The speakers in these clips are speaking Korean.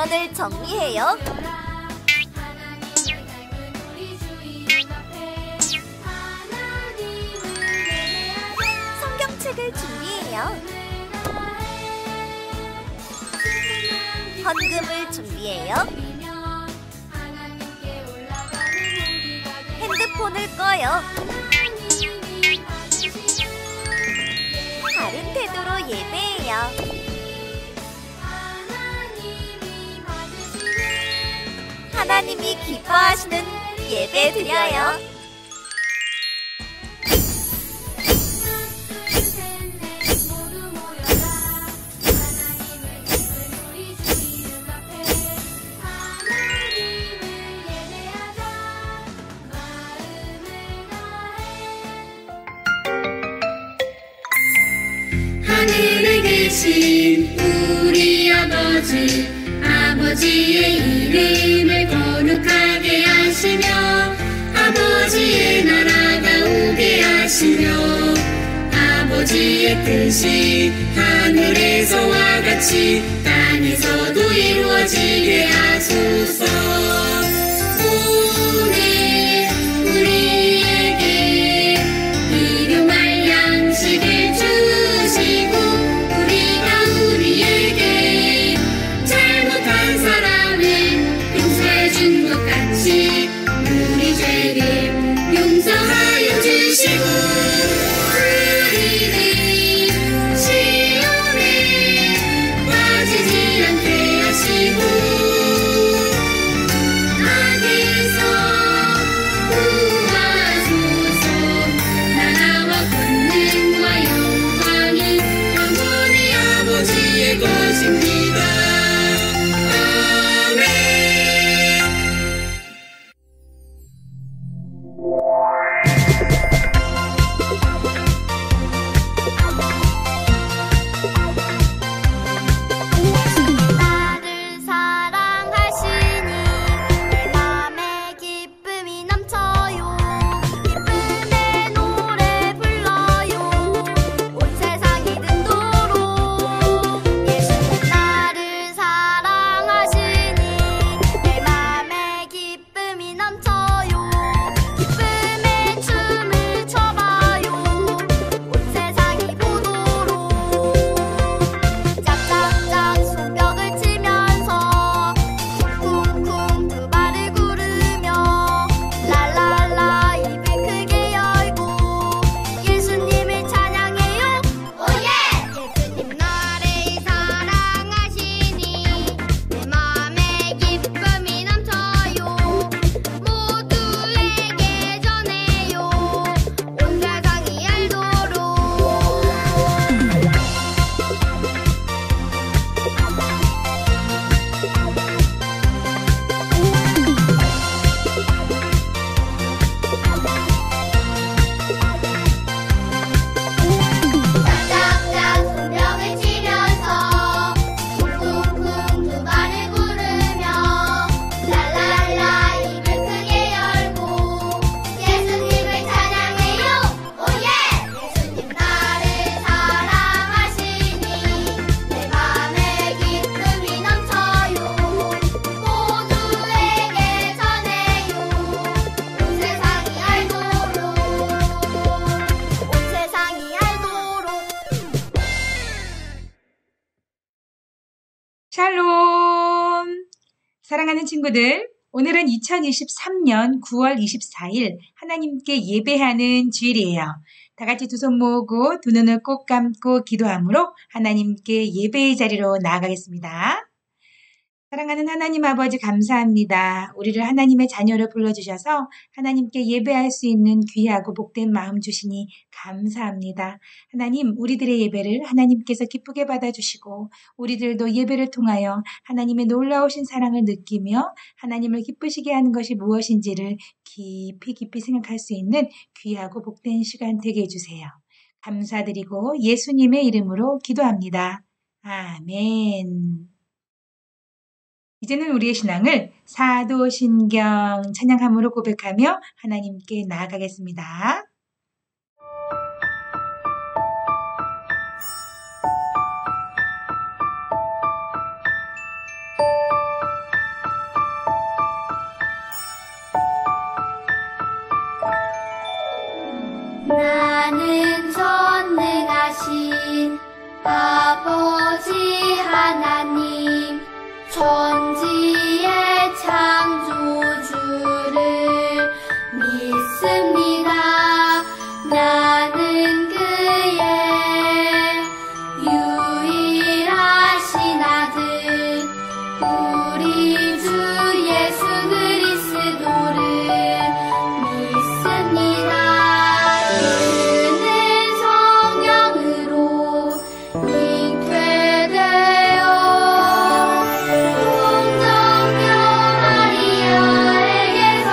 주변을 정리해요. 성경책을 준비해요. 헌금을 준비해요. 핸드폰을 꺼요. 바른 태도로 예배해요. 하나님이 기뻐하시는 예배 드려요. 하늘에 계신 우리 아버지의 이름을 거룩하게 하시며 아버지의 나라가 오게 하시며 아버지의 뜻이 하늘에서와 같이 땅에서도 이루어지게 하소서. 오늘 우리에게 일용할 양식을 주시고 우리에게 잘못한 사람을 용서해준 것 같이 우리 죄를 용서하여 주시고 우리를 시험에 빠지지 않게 하시고 악에서 구하소서. 나라와 권능과 영광이 영원히 아버지의 것입니다. 나를 사랑하시니 내 맘에 기쁨이 넘쳐요. 기쁨의 노래 불러요. 온 세상이 듣도록. 예수님 나를 사랑하시니 내 맘에 기쁨이 넘쳐요. 기쁨의 춤을 춰봐요. 온 세상이 보도록. 짝짝짝 손뼉을 치면서 쿵쿵 두 발을 구르며 랄랄라 입을 크게 열고 예수님을 찬양해요. 오예! 예수님 나를 사랑하시니 내 맘에 기쁨이 넘쳐요. 모두에게 전해요. 온 세상이 알도록. 짝짝짝 손뼉을 치면서 쿵쿵쿵 두 발을 구르며 랄랄라 입을 크게 열고 예수님을 찬양해요. 오예! 예수님 나를 사랑하시니 내 맘에 기쁨이 넘쳐요. 모두에게 전해요. 온 세상이 알도록. 온 세상이 알도록. 샬롬! 사랑하는 친구들, 오늘은 2023년 9월 24일 하나님께 예배하는 주일이에요. 다 같이 두 손 모으고 두 눈을 꼭 감고 기도함으로 하나님께 예배의 자리로 나아가겠습니다. 사랑하는 하나님 아버지 감사합니다. 우리를 하나님의 자녀로 불러주셔서 하나님께 예배할 수 있는 귀하고 복된 마음 주시니 감사합니다. 하나님, 우리들의 예배를 하나님께서 기쁘게 받아주시고 우리들도 예배를 통하여 하나님의 놀라우신 사랑을 느끼며 하나님을 기쁘시게 하는 것이 무엇인지를 깊이 생각할 수 있는 귀하고 복된 시간 되게 해주세요. 감사드리고 예수님의 이름으로 기도합니다. 아멘. 이제는 우리의 신앙을 사도신경 찬양함으로 고백하며 하나님께 나아가겠습니다. 나는 전능하신 아버지 하나님 천지의 창조주를 믿습니다. 나는 그의 유일하신 아들 우리 주 예수 그리스도를 믿습니다. 그는 성령으로 잉태되어 동정녀 마리아에게서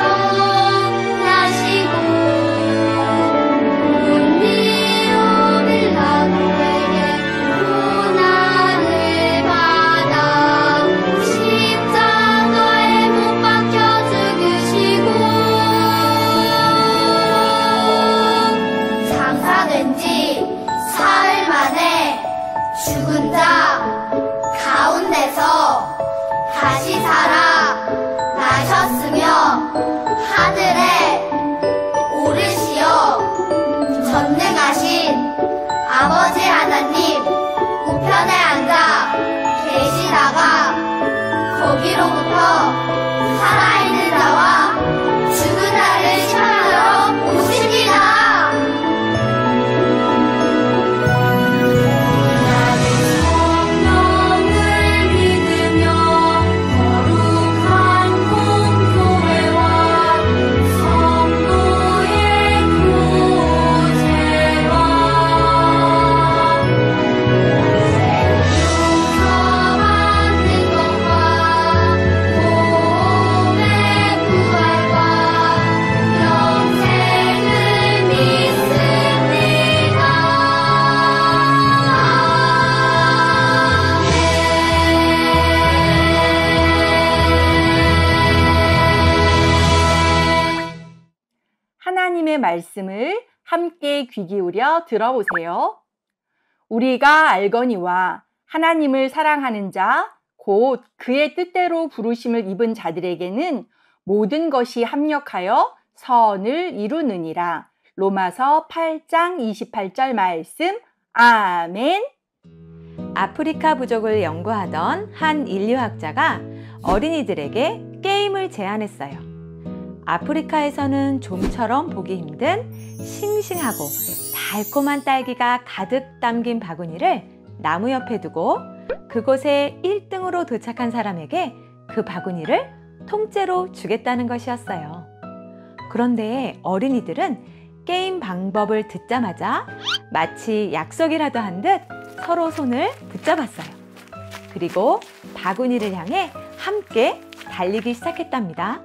나시고 본디오 빌라도에게 고난을 받아 십자가에 못 박혀 죽으시고 장사된 지 사흘 만에 죽은 자 가운데서 다시 살아 나셨으며 하늘에 오르시어 전능하신 아버지 하나님 우편에 앉아 계시다가 거기로부터 살아있는 자와 죽은 자를 심판하러 오십니다. 나는 성령을 믿으며 거룩한 공교회와 성도의 교제와 용서받는 것과 몸의 부활과 영생을 믿습니다. 하나님의 말씀을 함께 귀 기울여 들어보세요. 우리가 알거니와 하나님을 사랑하는 자, 곧 그의 뜻대로 부르심을 입은 자들에게는 모든 것이 합력하여 선을 이루느니라. 로마서 8장 28절 말씀. 아멘. 아프리카 부족을 연구하던 한 인류학자가 어린이들에게 게임을 제안했어요. 아프리카에서는 좀처럼 보기 힘든 싱싱하고 달콤한 딸기가 가득 담긴 바구니를 나무 옆에 두고 그곳에 1등으로 도착한 사람에게 그 바구니를 통째로 주겠다는 것이었어요. 그런데 어린이들은 게임 방법을 듣자마자 마치 약속이라도 한 듯 서로 손을 붙잡았어요. 그리고 바구니를 향해 함께 달리기 시작했답니다.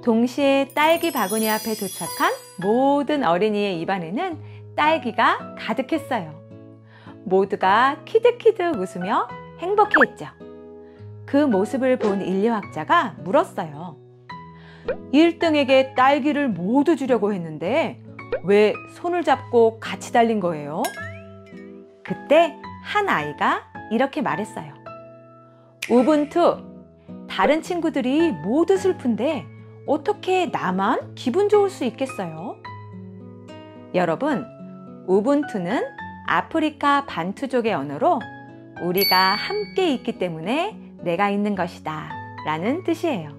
동시에 딸기 바구니 앞에 도착한 모든 어린이의 입안에는 딸기가 가득했어요. 모두가 키득키득 웃으며 행복해했죠. 그 모습을 본 인류학자가 물었어요. 1등에게 딸기를 모두 주려고 했는데 왜 손을 잡고 같이 달린 거예요? 그때 한 아이가 이렇게 말했어요. 우분투, 다른 친구들이 모두 슬픈데 어떻게 나만 기분 좋을 수 있겠어요? 여러분, 우분투는 아프리카 반투족의 언어로 우리가 함께 있기 때문에 내가 있는 것이다 라는 뜻이에요.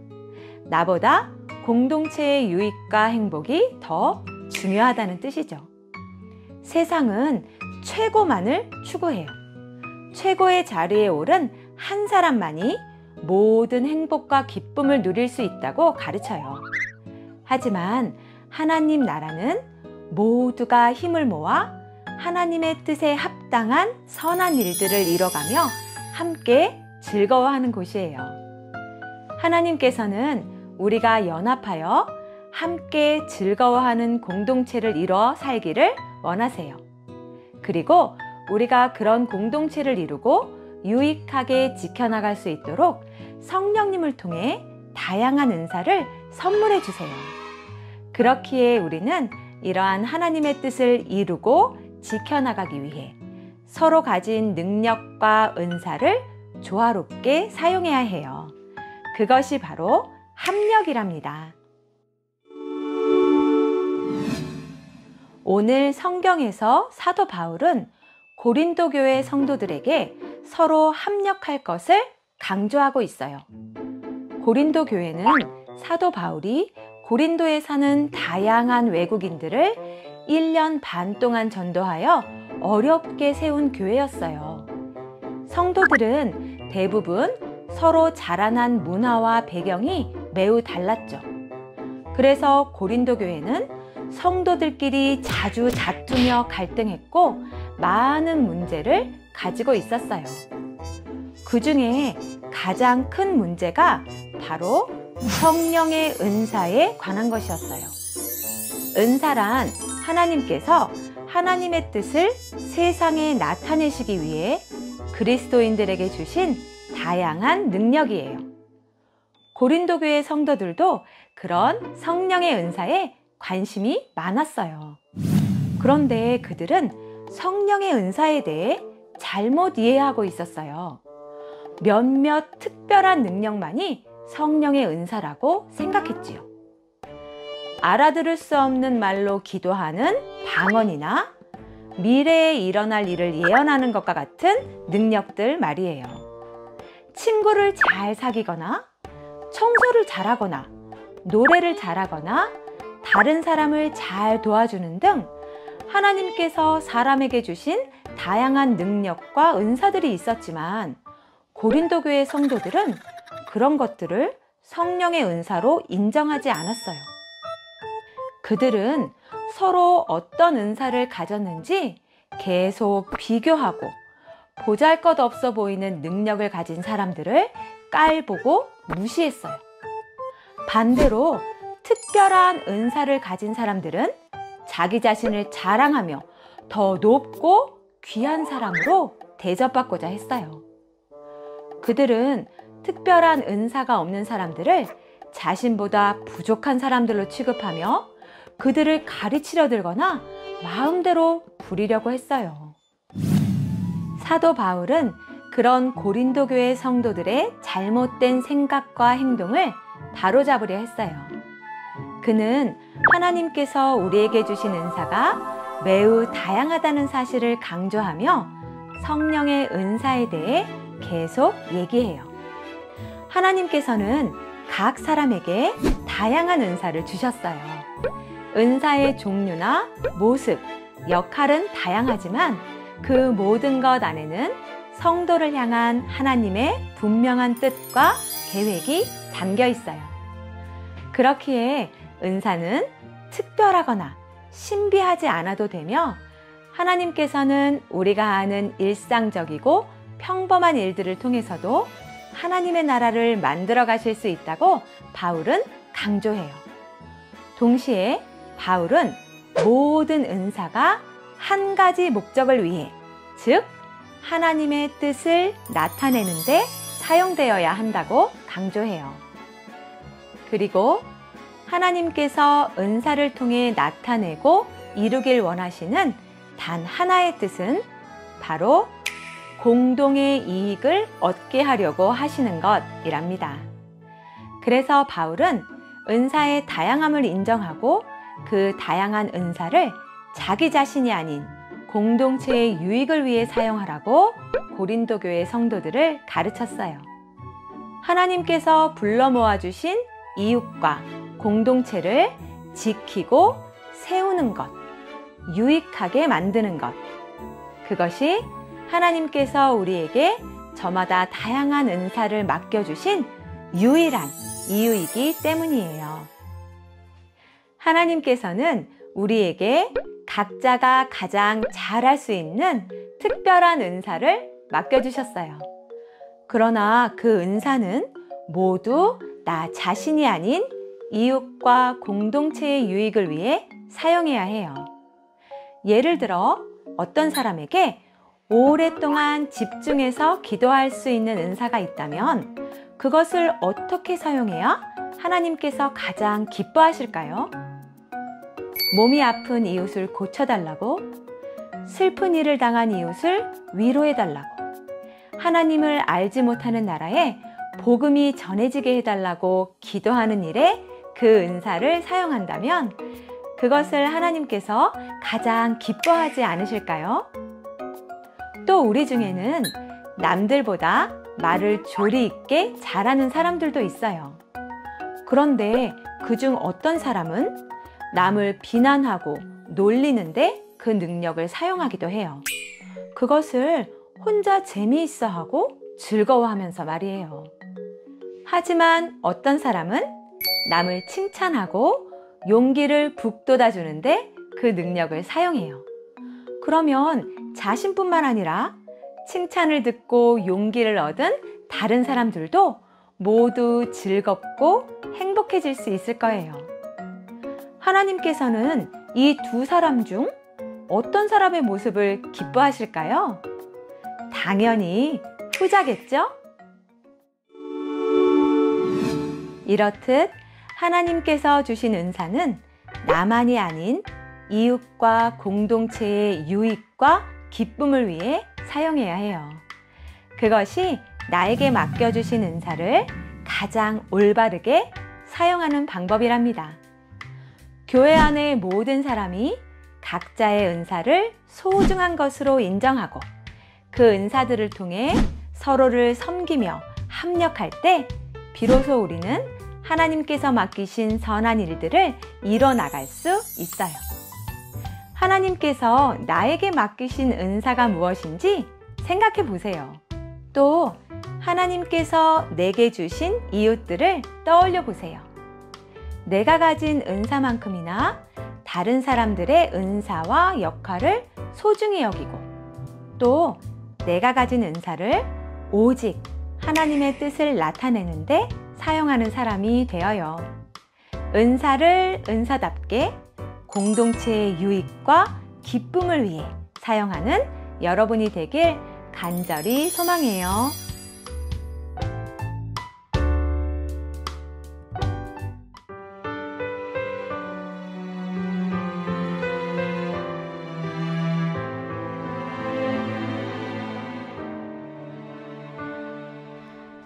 나보다 공동체의 유익과 행복이 더 중요하다는 뜻이죠. 세상은 최고만을 추구해요. 최고의 자리에 오른 한 사람만이 모든 행복과 기쁨을 누릴 수 있다고 가르쳐요. 하지만 하나님 나라는 모두가 힘을 모아 하나님의 뜻에 합당한 선한 일들을 이뤄가며 함께 즐거워하는 곳이에요. 하나님께서는 우리가 연합하여 함께 즐거워하는 공동체를 이뤄 살기를 원하세요. 그리고 우리가 그런 공동체를 이루고 유익하게 지켜나갈 수 있도록 성령님을 통해 다양한 은사를 선물해 주세요. 그렇기에 우리는 이러한 하나님의 뜻을 이루고 지켜나가기 위해 서로 가진 능력과 은사를 조화롭게 사용해야 해요. 그것이 바로 합력이랍니다. 오늘 성경에서 사도 바울은 고린도 교회 성도들에게 서로 합력할 것을 강조하고 있어요. 고린도 교회는 사도 바울이 고린도에 사는 다양한 외국인들을 1년 반 동안 전도하여 어렵게 세운 교회였어요. 성도들은 대부분 서로 자라난 문화와 배경이 매우 달랐죠. 그래서 고린도 교회는 성도들끼리 자주 다투며 갈등했고 많은 문제를 가지고 있었어요. 그 중에 가장 큰 문제가 바로 성령의 은사에 관한 것이었어요. 은사란 하나님께서 하나님의 뜻을 세상에 나타내시기 위해 그리스도인들에게 주신 다양한 능력이에요. 고린도 교회 성도들도 그런 성령의 은사에 관심이 많았어요. 그런데 그들은 성령의 은사에 대해 잘못 이해하고 있었어요. 몇몇 특별한 능력만이 성령의 은사라고 생각했지요. 알아들을 수 없는 말로 기도하는 방언이나 미래에 일어날 일을 예언하는 것과 같은 능력들 말이에요. 친구를 잘 사귀거나 청소를 잘하거나 노래를 잘하거나 다른 사람을 잘 도와주는 등 하나님께서 사람에게 주신 다양한 능력과 은사들이 있었지만 고린도 교회 성도들은 그런 것들을 성령의 은사로 인정하지 않았어요. 그들은 서로 어떤 은사를 가졌는지 계속 비교하고 보잘것없어 보이는 능력을 가진 사람들을 깔보고 무시했어요. 반대로 특별한 은사를 가진 사람들은 자기 자신을 자랑하며 더 높고 귀한 사람으로 대접받고자 했어요. 그들은 특별한 은사가 없는 사람들을 자신보다 부족한 사람들로 취급하며 그들을 가르치려 들거나 마음대로 부리려고 했어요. 사도 바울은 그런 고린도 교회 성도들의 잘못된 생각과 행동을 바로잡으려 했어요. 그는 하나님께서 우리에게 주신 은사가 매우 다양하다는 사실을 강조하며 성령의 은사에 대해 계속 얘기해요. 하나님께서는 각 사람에게 다양한 은사를 주셨어요. 은사의 종류나 모습, 역할은 다양하지만 그 모든 것 안에는 성도를 향한 하나님의 분명한 뜻과 계획이 담겨 있어요. 그렇기에 은사는 특별하거나 신비하지 않아도 되며 하나님께서는 우리가 아는 일상적이고 평범한 일들을 통해서도 하나님의 나라를 만들어 가실 수 있다고 바울은 강조해요. 동시에 바울은 모든 은사가 한 가지 목적을 위해, 즉 하나님의 뜻을 나타내는 데 사용되어야 한다고 강조해요. 그리고 하나님께서 은사를 통해 나타내고 이루길 원하시는 단 하나의 뜻은 바로 공동의 이익을 얻게 하려고 하시는 것이랍니다. 그래서 바울은 은사의 다양함을 인정하고 그 다양한 은사를 자기 자신이 아닌 공동체의 유익을 위해 사용하라고 고린도 교회 성도들을 가르쳤어요. 하나님께서 불러 모아주신 이웃과 공동체를 지키고 세우는 것, 유익하게 만드는 것, 그것이 하나님께서 우리에게 저마다 다양한 은사를 맡겨주신 유일한 이유이기 때문이에요. 하나님께서는 우리에게 각자가 가장 잘할 수 있는 특별한 은사를 맡겨주셨어요. 그러나 그 은사는 모두 나 자신이 아닌 이웃과 공동체의 유익을 위해 사용해야 해요. 예를 들어 어떤 사람에게 오랫동안 집중해서 기도할 수 있는 은사가 있다면 그것을 어떻게 사용해야 하나님께서 가장 기뻐하실까요? 몸이 아픈 이웃을 고쳐달라고, 슬픈 일을 당한 이웃을 위로해달라고, 하나님을 알지 못하는 나라에 복음이 전해지게 해달라고 기도하는 일에 그 은사를 사용한다면 그것을 하나님께서 가장 기뻐하지 않으실까요? 또 우리 중에는 남들보다 말을 조리 있게 잘하는 사람들도 있어요. 그런데 그중 어떤 사람은 남을 비난하고 놀리는데 그 능력을 사용하기도 해요. 그것을 혼자 재미있어 하고 즐거워하면서 말이에요. 하지만 어떤 사람은 남을 칭찬하고 용기를 북돋아 주는데 그 능력을 사용해요. 그러면 자신뿐만 아니라 칭찬을 듣고 용기를 얻은 다른 사람들도 모두 즐겁고 행복해질 수 있을 거예요. 하나님께서는 이 두 사람 중 어떤 사람의 모습을 기뻐하실까요? 당연히 후자겠죠? 이렇듯 하나님께서 주신 은사는 나만이 아닌 이웃과 공동체의 유익과 기쁨을 위해 사용해야 해요. 그것이 나에게 맡겨주신 은사를 가장 올바르게 사용하는 방법이랍니다. 교회 안의 모든 사람이 각자의 은사를 소중한 것으로 인정하고 그 은사들을 통해 서로를 섬기며 협력할 때 비로소 우리는 하나님께서 맡기신 선한 일들을 이뤄나갈 수 있어요. 하나님께서 나에게 맡기신 은사가 무엇인지 생각해 보세요. 또 하나님께서 내게 주신 이웃들을 떠올려 보세요. 내가 가진 은사만큼이나 다른 사람들의 은사와 역할을 소중히 여기고 또 내가 가진 은사를 오직 하나님의 뜻을 나타내는데 사용하는 사람이 되어요. 은사를 은사답게 공동체의 유익과 기쁨을 위해 사용하는 여러분이 되길 간절히 소망해요.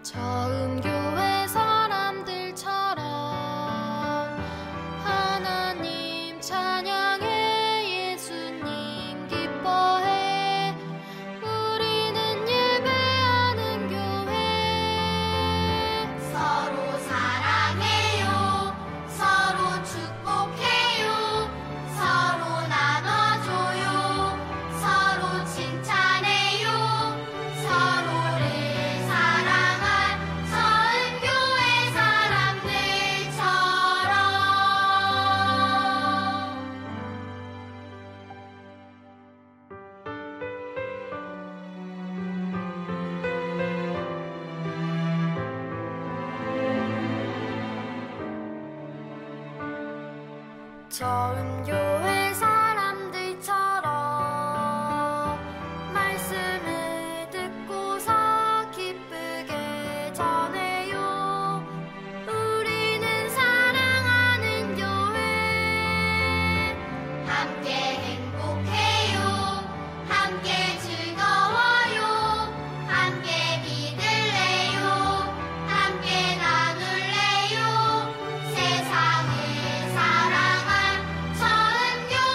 처음 교회 사람들처럼 하나님 찬양해 예수님 기뻐해 우리는 예배하는 교회 서로 사랑해요 서로 축복해요 서로 나눠줘요 서로 칭찬해요 서로를 사랑한 선교회 사람들처럼 처음 교회 사람들처럼 말씀을 듣고서 기쁘게 전해요 우리는 사랑하는 교회 함께 행복해요 함께 즐거워요 함께 믿을래요 함께 나눌래요 세상을 사랑한 선교회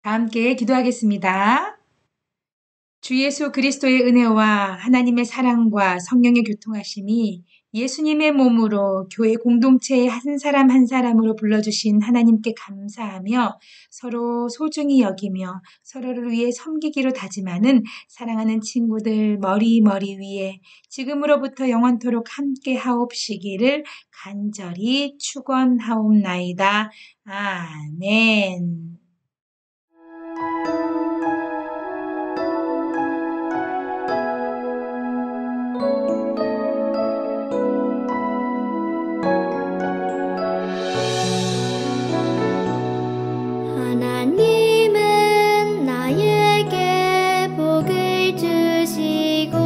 다 함께 기도하겠습니다. 주 예수 그리스도의 은혜와 하나님의 사랑과 성령의 교통하심이 예수님의 몸으로 교회 공동체의 한 사람 한 사람으로 불러주신 하나님께 감사하며 서로 소중히 여기며 서로를 위해 섬기기로 다짐하는 사랑하는 친구들 머리 위에 지금으로부터 영원토록 함께 하옵시기를 간절히 축원하옵나이다. 아멘. 하나님은 나에게 복을 주시고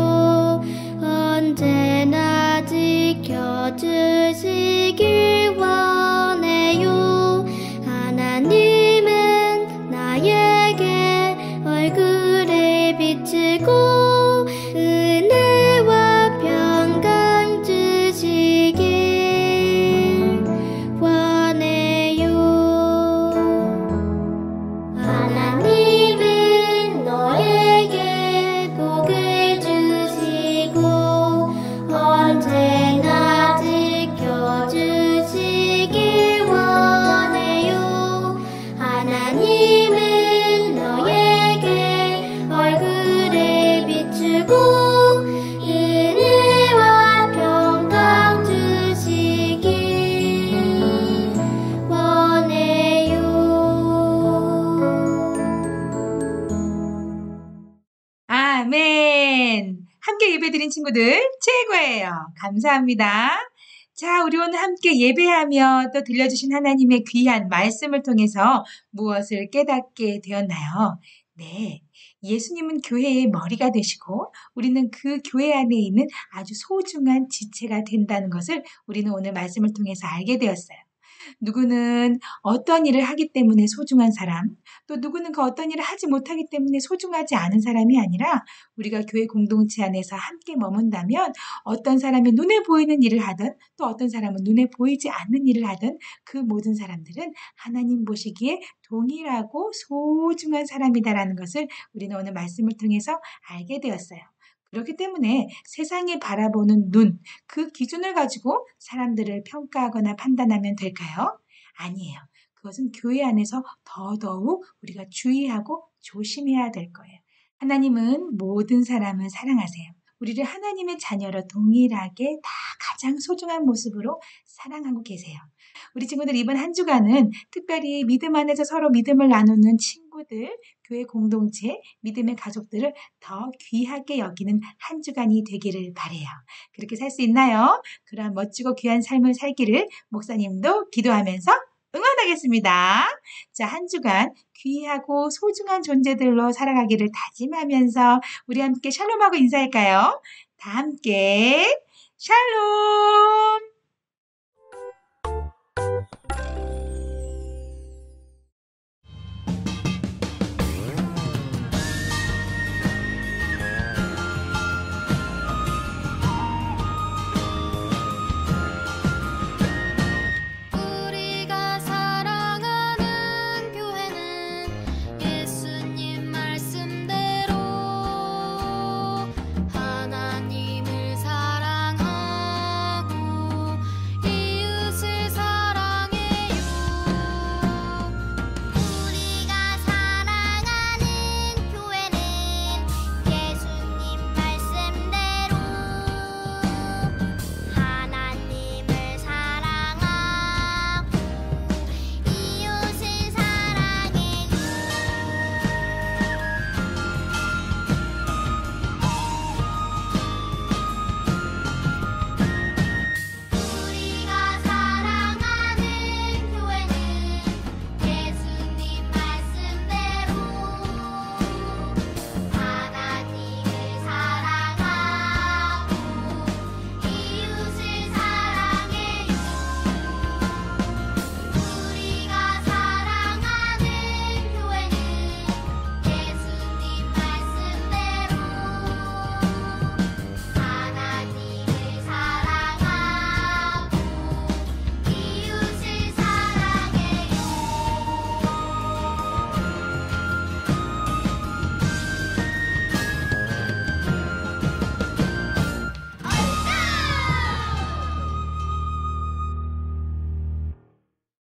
언제나 지켜주시길 원해요. 하나님은 나에게 얼굴을 비추고 은혜와 평강 주시길 원해요. 하나님은 너에게 복을 주시고 언제나 지켜주시길 원해요. 하나님은 너에게 얼굴을 비추고 은혜와 평강 주시길 원해요. 아멘. 함께 예배드린 친구들 최고예요. 감사합니다. 자, 우리 오늘 함께 예배하며 또 들려주신 하나님의 귀한 말씀을 통해서 무엇을 깨닫게 되었나요? 네. 예수님은 교회의 머리가 되시고 우리는 그 교회 안에 있는 아주 소중한 지체가 된다는 것을 우리는 오늘 말씀을 통해서 알게 되었어요. 누구는 어떤 일을 하기 때문에 소중한 사람, 또 누구는 그 어떤 일을 하지 못하기 때문에 소중하지 않은 사람이 아니라 우리가 교회 공동체 안에서 함께 머문다면 어떤 사람이 눈에 보이는 일을 하든 또 어떤 사람은 눈에 보이지 않는 일을 하든 그 모든 사람들은 하나님 보시기에 동일하고 소중한 사람이다라는 것을 우리는 오늘 말씀을 통해서 알게 되었어요. 그렇기 때문에 세상에 바라보는 눈, 그 기준을 가지고 사람들을 평가하거나 판단하면 될까요? 아니에요. 그것은 교회 안에서 더더욱 우리가 주의하고 조심해야 될 거예요. 하나님은 모든 사람을 사랑하세요. 우리를 하나님의 자녀로 동일하게 다 가장 소중한 모습으로 사랑하고 계세요. 우리 친구들 이번 한 주간은 특별히 믿음 안에서 서로 믿음을 나누는 친구들, 교회 공동체, 믿음의 가족들을 더 귀하게 여기는 한 주간이 되기를 바라요. 그렇게 살 수 있나요? 그런 멋지고 귀한 삶을 살기를 목사님도 기도하면서 응원하겠습니다. 자, 한 주간 귀하고 소중한 존재들로 살아가기를 다짐하면서 우리 함께 샬롬하고 인사할까요? 다 함께 샬롬!